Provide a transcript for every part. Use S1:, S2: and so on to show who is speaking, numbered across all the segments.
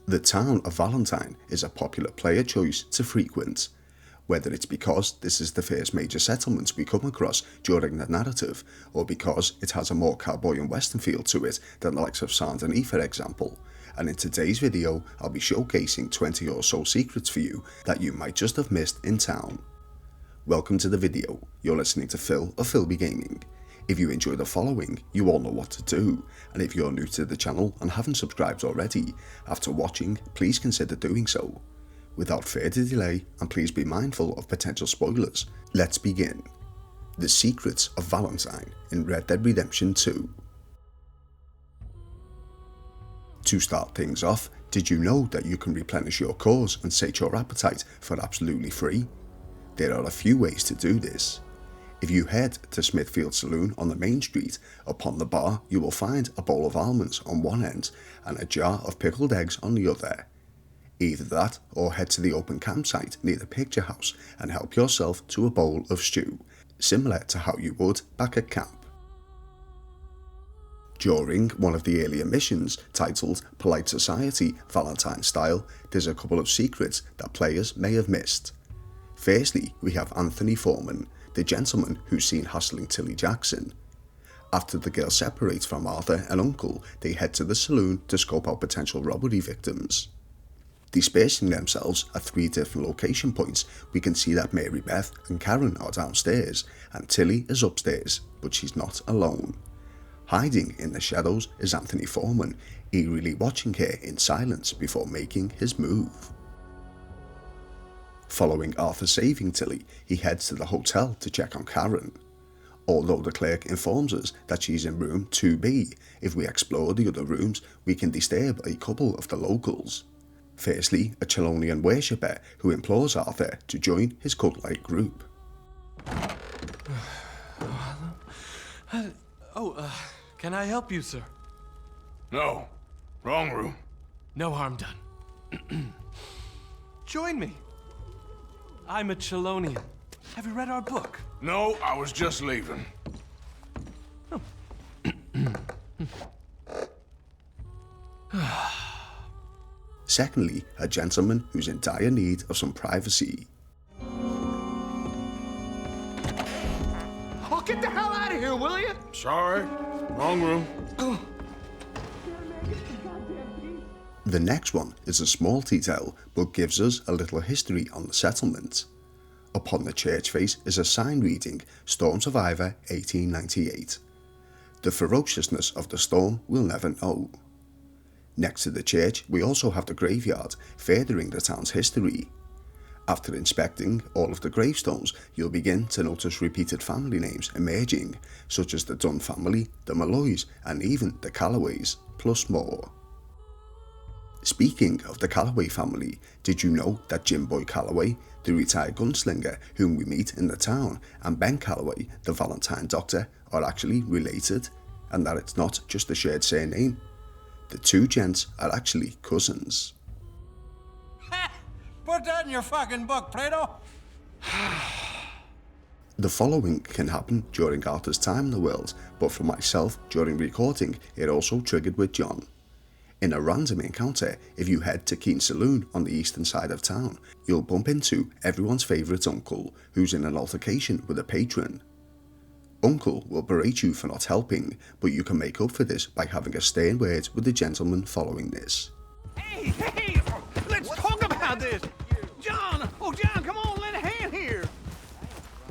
S1: The town of Valentine is a popular player choice to frequent, whether it's because this is the first major settlement we come across during the narrative, or because it has a more cowboy and western feel to it than the likes of Saint Denis, for example. And in today's video, I'll be showcasing 20 or so secrets for you that you might just have missed in town. Welcome to the video. You're listening to Phil of Philby Gaming. If you enjoy the following, you all know what to do, and if you're new to the channel and haven't subscribed already, after watching, please consider doing so. Without further delay, and please be mindful of potential spoilers, let's begin. The Secrets of Valentine in Red Dead Redemption 2. To start things off, did you know that you can replenish your cores and sate your appetite for absolutely free? There are a few ways to do this. If you head to Smithfield Saloon on the main street, upon the bar you will find a bowl of almonds on one end and a jar of pickled eggs on the other. Either that or head to the open campsite near the picture house and help yourself to a bowl of stew, similar to how you would back at camp. During one of the earlier missions, titled Polite Society Valentine Style, there's a couple of secrets that players may have missed. Firstly, we have Anthony Foreman, the gentleman who's seen hassling Tilly Jackson. After the girl separates from Arthur and Uncle, they head to the saloon to scope out potential robbery victims. Dispersing themselves at 3 different location points, we can see that Mary-Beth and Karen are downstairs and Tilly is upstairs, but she's not alone. Hiding in the shadows is Anthony Foreman, eerily watching her in silence before making his move. Following Arthur saving Tilly, he heads to the hotel to check on Karen. Although the clerk informs us that she's in room 2B, if we explore the other rooms, we can disturb a couple of the locals. Firstly, a Chalonian worshipper who implores Arthur to join his cult-like group.
S2: Can I help you, sir?
S3: No. Wrong room.
S2: No harm done. Join me. I'm a Chalonian. Have you read our book?
S3: No, I was just leaving.
S1: Secondly, a gentleman who's in dire need of some privacy.
S4: Oh, get the hell out of here, will you?
S3: Sorry. Wrong room.
S1: The next one is a small detail, but gives us a little history on the settlement. Upon the church face is a sign reading, Storm Survivor 1898. The ferociousness of the storm we'll never know. Next to the church, we also have the graveyard, furthering the town's history. After inspecting all of the gravestones, you'll begin to notice repeated family names emerging, such as the Dunn family, the Malloys, and even the Calloways, plus more. Speaking of the Calloway family, did you know that Jim Boy Calloway, the retired gunslinger whom we meet in the town, and Ben Calloway, the Valentine doctor, are actually related, and that it's not just a shared surname? The two gents are actually cousins.
S4: Put that in your fucking book, Plato.
S1: The following can happen during Arthur's time in the world, but for myself, during recording, it also triggered with John. In a random encounter, if you head to Keen's Saloon on the eastern side of town, you'll bump into everyone's favourite uncle, who's in an altercation with a patron. Uncle will berate you for not helping, but you can make up for this by having a stern word with the gentleman following this.
S4: Hey, let's talk about this. John, come on, lend a hand here.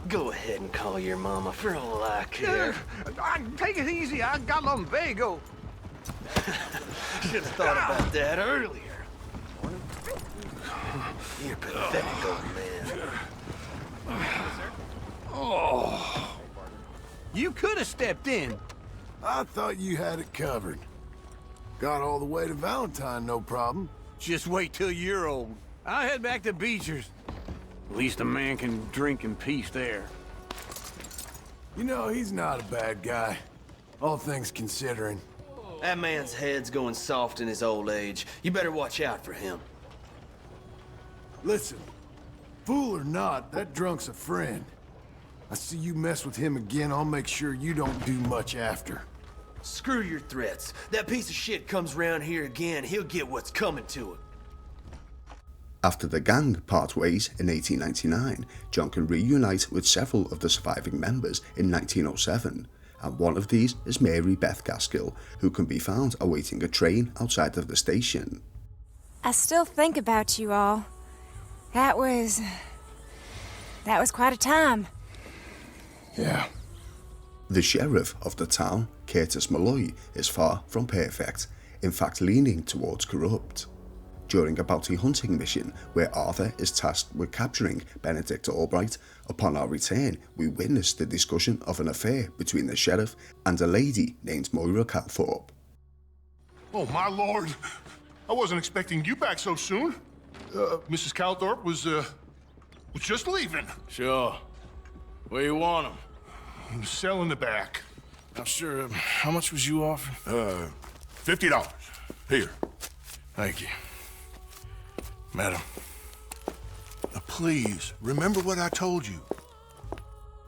S5: Go ahead and call your mama for all I care.
S4: Take it easy, I got lumbago.
S5: Should've thought about that earlier. You're pathetic, old man.
S4: Oh. You could have stepped in.
S6: I thought you had it covered. Got all the way to Valentine, no problem.
S4: Just wait till you're old. I'll head back to Beecher's. At least a man can drink in peace there.
S6: You know, he's not a bad guy, all things considering.
S5: That man's head's going soft in his old age. You better watch out for him.
S6: Listen, fool or not, that drunk's a friend. I see you mess with him again, I'll make sure you don't do much after.
S5: Screw your threats. That piece of shit comes round here again, he'll get what's coming to him.
S1: After the gang part ways in 1899, John can reunite with several of the surviving members in 1907, and one of these is Mary-Beth Gaskill, who can be found awaiting a train outside of the station.
S7: I still think about you all. That was quite a time.
S6: Yeah.
S1: The sheriff of the town, Curtis Malloy, is far from perfect, in fact leaning towards corrupt. During a bounty hunting mission where Arthur is tasked with capturing Benedict Albright, upon our return we witness the discussion of an affair between the sheriff and a lady named Moira Calthorpe.
S8: Oh, my lord. I wasn't expecting you back so soon. Mrs. Calthorpe was just leaving.
S3: Sure. Where you want him?
S8: Selling the back.
S3: Now, sure. How much was you offering?
S8: $50. Here.
S3: Thank you. Madam.
S8: Now, please, remember what I told you.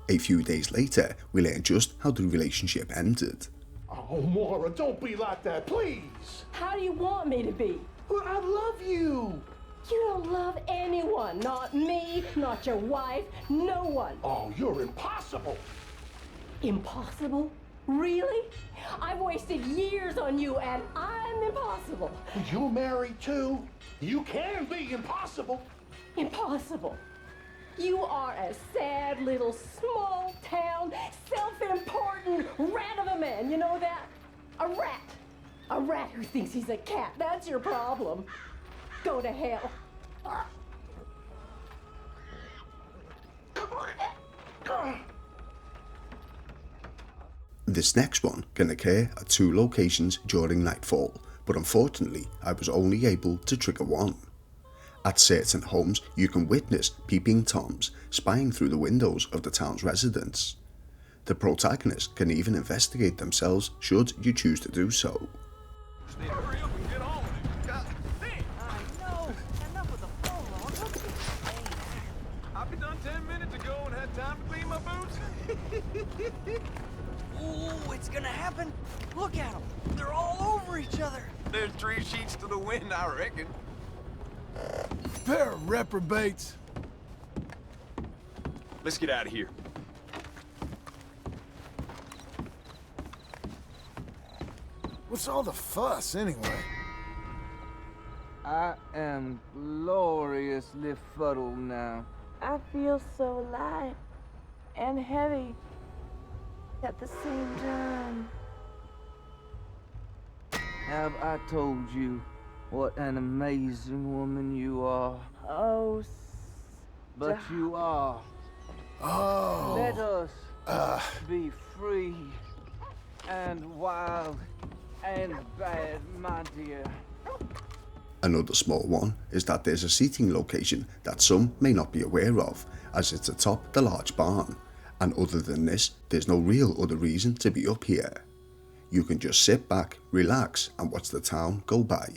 S1: A few days later, we learn just how the relationship ended.
S8: Oh, Moira, don't be like that, please.
S9: How do you want me to be?
S8: Well, I love you.
S9: You don't love anyone. Not me, not your wife, no one.
S8: Oh, you're impossible.
S9: Impossible? Really? I've wasted years on you and I'm impossible.
S8: You're married, too. You can be impossible.
S9: Impossible. You are a sad little small town, self-important rat of a man. You know that? A rat. A rat who thinks he's a cat. That's your problem. Go to hell.
S1: This next one can occur at 2 locations during nightfall, but unfortunately I was only able to trigger one. At certain homes you can witness Peeping Toms spying through the windows of the town's residents. The protagonists can even investigate themselves should you choose to do so.
S2: Hurry up and get on with it. God damn.
S10: I know. Enough with the phone
S2: I'll be done 10 minutes ago and had time to clean my boots.
S10: Ooh, it's gonna happen. Look at them. They're all over each other.
S2: There's 3 sheets to the wind, I reckon.
S6: Pair of reprobates.
S2: Let's get out of here.
S6: What's all the fuss, anyway?
S11: I am gloriously fuddled now.
S7: I feel so light and heavy at the same time.
S11: Have I told you what an amazing woman you are?
S7: Oh,
S11: But you are.
S6: Oh.
S11: Let us be free and wild and bad, my dear.
S1: Another small one is that there's a seating location that some may not be aware of, as it's atop the large barn, and other than this, there's no real other reason to be up here. You can just sit back, relax, and watch the town go by.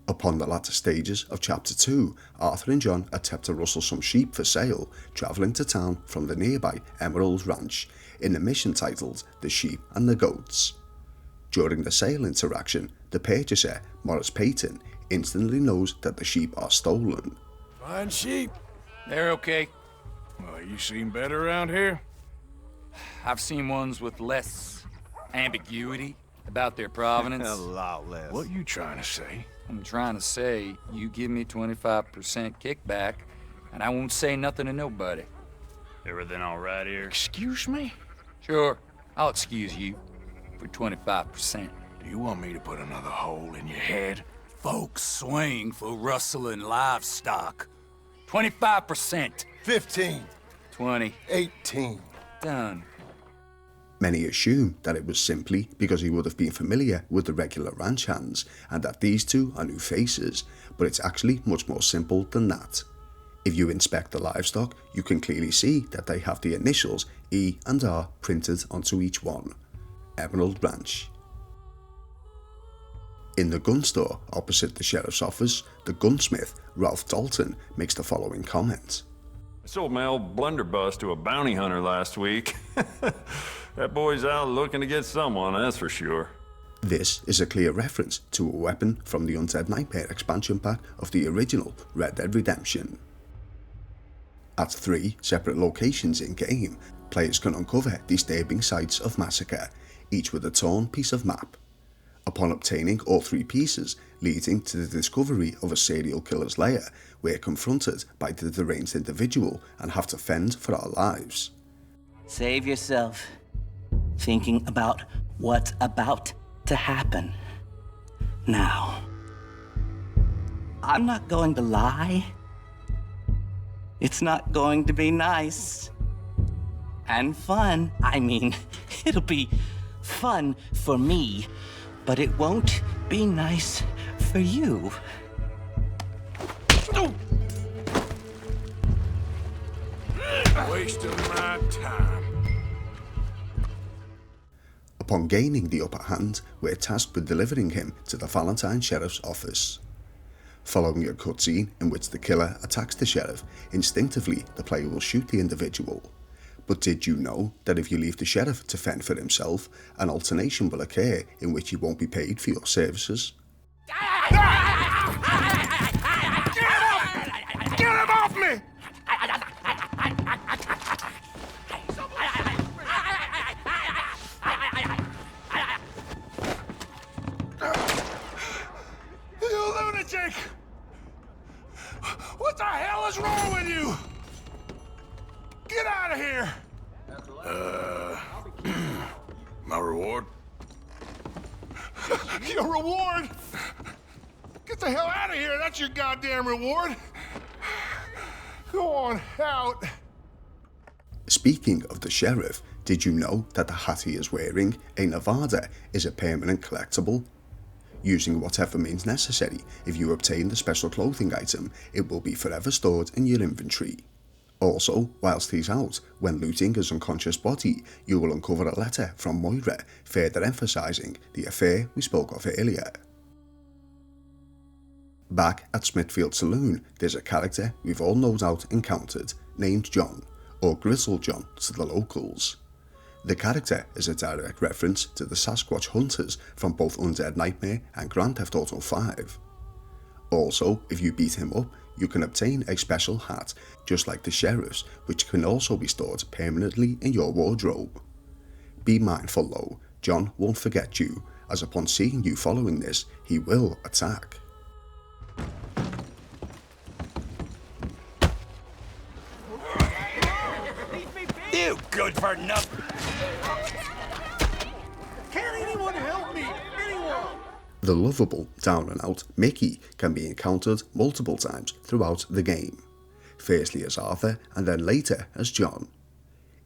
S1: Upon the latter stages of Chapter 2, Arthur and John attempt to rustle some sheep for sale, travelling to town from the nearby Emerald Ranch, in a mission titled The Sheep and the Goats. During the sale interaction, the purchaser, Morris Payton, instantly knows that the sheep are stolen.
S6: Fine sheep.
S4: They're okay.
S3: Well, you seen better around here?
S4: I've seen ones with less ambiguity about their provenance.
S2: A lot less.
S3: What you trying to say?
S4: I'm trying to say, you give me 25% kickback, and I won't say nothing to nobody.
S12: Everything all right here?
S3: Excuse me?
S4: Sure, I'll excuse you for 25%.
S3: Do you want me to put another hole in your head?
S4: Folks swing for rustling livestock. 25%.
S6: 15.
S4: 20.
S6: 18.
S4: Done.
S1: Many assume that it was simply because he would have been familiar with the regular ranch hands and that these two are new faces, but it's actually much more simple than that. If you inspect the livestock, you can clearly see that they have the initials E and R printed onto each one. Emerald Ranch. In the gun store opposite the sheriff's office, the gunsmith, Ralph Dalton, makes the following comment.
S3: I
S13: sold my old blunderbuss to a bounty hunter last week. That boy's out looking to get someone, that's for sure.
S1: This is a clear reference to a weapon from the Undead Nightmare expansion pack of the original Red Dead Redemption. At 3 separate locations in-game, players can uncover disturbing sites of massacre, each with a torn piece of map. Upon obtaining all 3 pieces, leading to the discovery of a serial killer's lair, we're confronted by the deranged individual and have to fend for our lives.
S14: Save yourself thinking about what's about to happen. Now, I'm not going to lie. It's not going to be nice and fun. I mean, it'll be fun for me, but it won't be nice for you.
S3: Wasting my time.
S1: Upon gaining the upper hand, we're tasked with delivering him to the Valentine Sheriff's office. Following a cutscene in which the killer attacks the sheriff, instinctively the player will shoot the individual. But did you know that if you leave the sheriff to fend for himself, an alternation will occur in which he won't be paid for your services?
S3: Get him off me! You lunatic! What the hell is wrong with you? Get out of here! My reward?
S8: Your reward? Get the hell out of here! That's your goddamn reward! Go on out!
S1: Speaking of the sheriff, did you know that the hat he is wearing, a Nevada, is a permanent collectible? Using whatever means necessary, if you obtain the special clothing item, it will be forever stored in your inventory. Also, whilst he's out, when looting his unconscious body, you will uncover a letter from Moira, further emphasising the affair we spoke of earlier. Back at Smithfield Saloon, there's a character we've all no doubt encountered, named Jon, or Grizzled Jon to the locals. The character is a direct reference to the Sasquatch hunters from both Undead Nightmare and Grand Theft Auto 5. Also, if you beat him up, you can obtain a special hat, just like the sheriff's, which can also be stored permanently in your wardrobe. Be mindful though, Jon won't forget you, as upon seeing you following this, he will attack.
S10: You good for nothing.
S3: Can't anyone help me? Anyone?
S1: The lovable, down and out Mickey can be encountered multiple times throughout the game, firstly as Arthur and then later as Jon.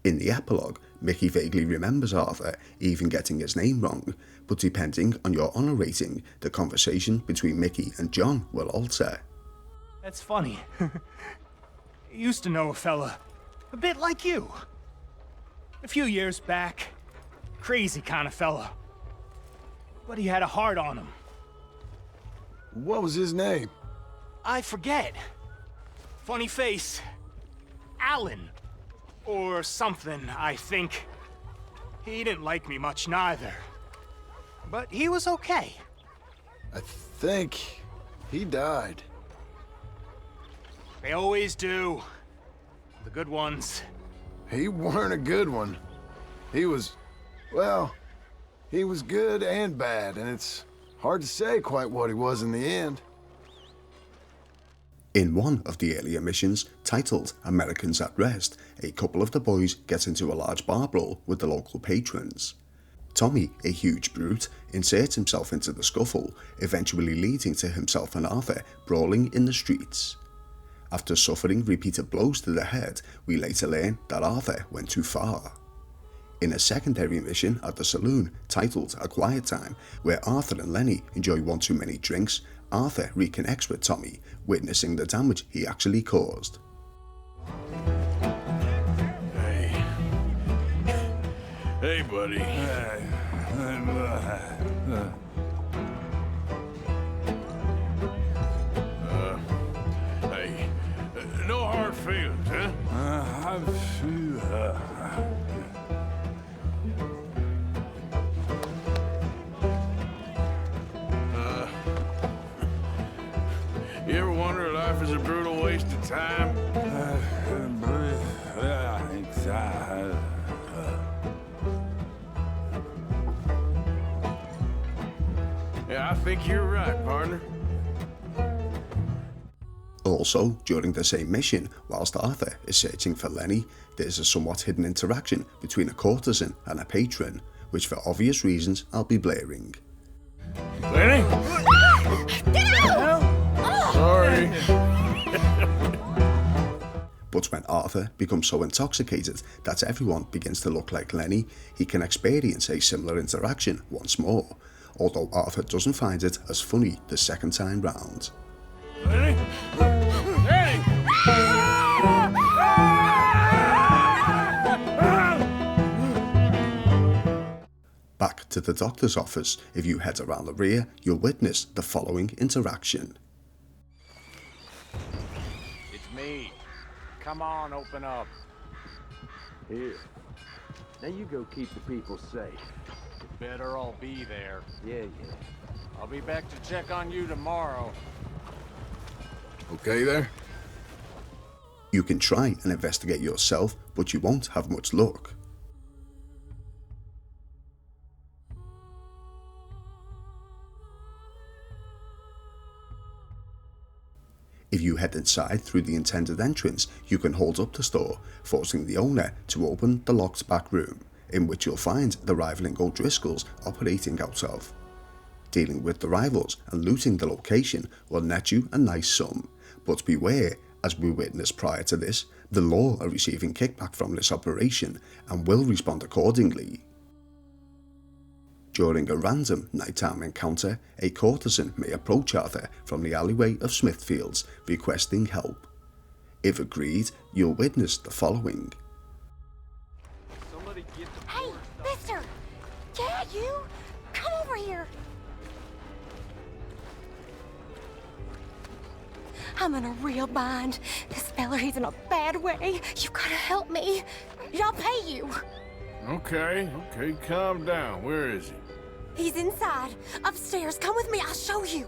S1: In the epilogue, Mickey vaguely remembers Arthur even getting his name wrong, but depending on your honour rating, the conversation between Mickey and Jon will alter.
S15: That's funny. I used to know a fella, a bit like you. A few years back, crazy kind of fella. But he had a heart on him.
S6: What was his name?
S15: I forget. Funny face. Alan. Or something, I think. He didn't like me much neither. But he was okay.
S6: I think he died.
S15: They always do. The good ones.
S6: He weren't a good one. He was, well, he was good and bad, and it's hard to say quite what he was in the end.
S1: In one of the earlier missions, titled Americans at Rest, a couple of the boys get into a large bar brawl with the local patrons. Tommy, a huge brute, inserts himself into the scuffle, eventually leading to himself and Arthur brawling in the streets. After suffering repeated blows to the head, we later learn that Arthur went too far. In a secondary mission at the saloon, titled A Quiet Time, where Arthur and Lenny enjoy one too many drinks, Arthur reconnects with Tommy, witnessing the damage he actually caused.
S3: Hey, buddy. No hard feelings, huh?
S4: wonder life is a brutal waste of time? Yeah, I think you're right, partner.
S1: Also, during the same mission, whilst Arthur is searching for Lenny, there's a somewhat hidden interaction between a courtesan and a patron, which for obvious reasons I'll be blaring.
S4: Lenny? Sorry.
S1: But when Arthur becomes so intoxicated that everyone begins to look like Lenny, he can experience a similar interaction once more, although Arthur doesn't find it as funny the second time round.
S4: Lenny? Lenny!
S1: Back to the doctor's office, if you head around the rear, you'll witness the following interaction.
S16: It's me. Come on, open up.
S17: Here. Now you go keep the people safe.
S16: You better all be there.
S17: Yeah.
S16: I'll be back to check on you tomorrow.
S6: Okay there?
S1: You can try and investigate yourself, but you won't have much luck. If you head inside through the intended entrance, you can hold up the store, forcing the owner to open the locked back room, in which you'll find the rivaling O'Driscolls operating out of. Dealing with the rivals and looting the location will net you a nice sum, but beware, as we witnessed prior to this, the law are receiving kickback from this operation and will respond accordingly. During a random nighttime encounter, a courtesan may approach Arthur from the alleyway of Smithfields requesting help. If agreed, you'll witness the following.
S18: Hey, mister! Yeah, you! Come over here! I'm in a real bind. This fella, he's in a bad way. You gotta help me. I'll pay you.
S4: Okay, calm down. Where is he?
S18: He's inside, upstairs. Come with me, I'll show you.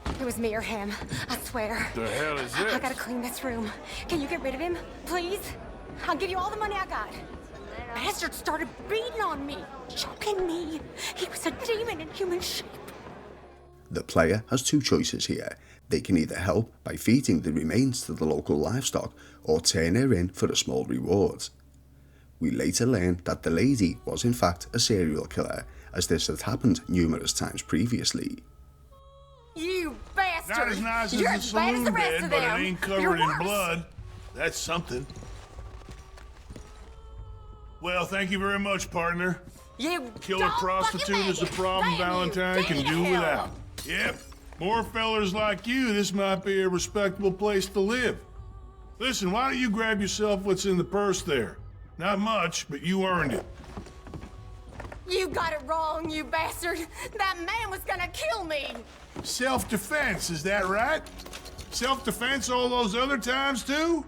S18: It was me or him, I swear.
S4: The hell is this?
S18: I gotta clean this room. Can you get rid of him, please? I'll give you all the money I got. Bastard started beating on me, choking me. He was a demon in human shape.
S1: The player has two choices here. They can either help by feeding the remains to the local livestock or turn her in for a small reward. We later learn that the lady was in fact a serial killer, as this had happened numerous times previously.
S18: You bastard!
S8: Not as nice
S18: You're
S8: as the
S18: as bad as
S8: saloon
S18: the rest
S8: bed,
S18: of
S8: but
S18: them.
S8: it ain't
S18: You're
S8: covered in
S18: worse.
S8: blood. That's something. Well, thank you very much, partner.
S18: You
S8: Killer
S18: don't
S8: prostitute
S18: fucking
S8: is a
S18: make it.
S8: problem
S18: Damn you.
S8: Valentine can do
S18: Damn.
S8: without. Yep, more fellers like you, this might be a respectable place to live. Listen, why don't you grab yourself what's in the purse there? Not much, but you earned it.
S18: You got it wrong, you bastard. That man was gonna kill me.
S8: Self-defense, is that right? Self-defense all those other times, too?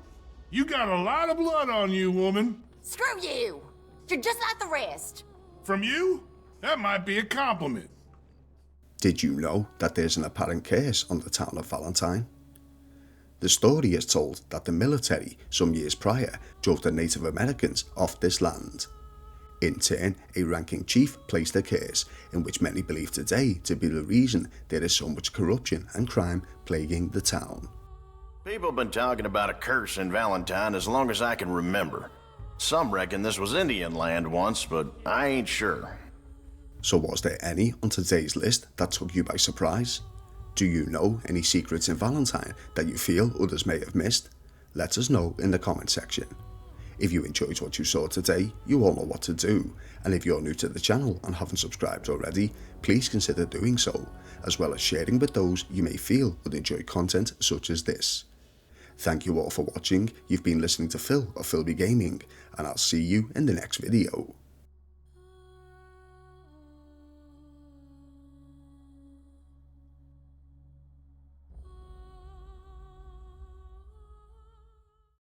S8: You got a lot of blood on you, woman.
S18: Screw you. You're just like the rest.
S8: From you? That might be a compliment.
S1: Did you know that there's an apparent curse on the town of Valentine? The story is told that the military, some years prior, drove the Native Americans off this land. In turn, a ranking chief placed a curse, in which many believe today to be the reason there is so much corruption and crime plaguing the town.
S19: People have been talking about a curse in Valentine as long as I can remember. Some reckon this was Indian land once, but I ain't sure.
S1: So was there any on today's list that took you by surprise? Do you know any secrets in Valentine that you feel others may have missed? Let us know in the comment section. If you enjoyed what you saw today, you all know what to do, and if you're new to the channel and haven't subscribed already, please consider doing so, as well as sharing with those you may feel would enjoy content such as this. Thank you all for watching. You've been listening to Phil of Philby Gaming, and I'll see you in the next video.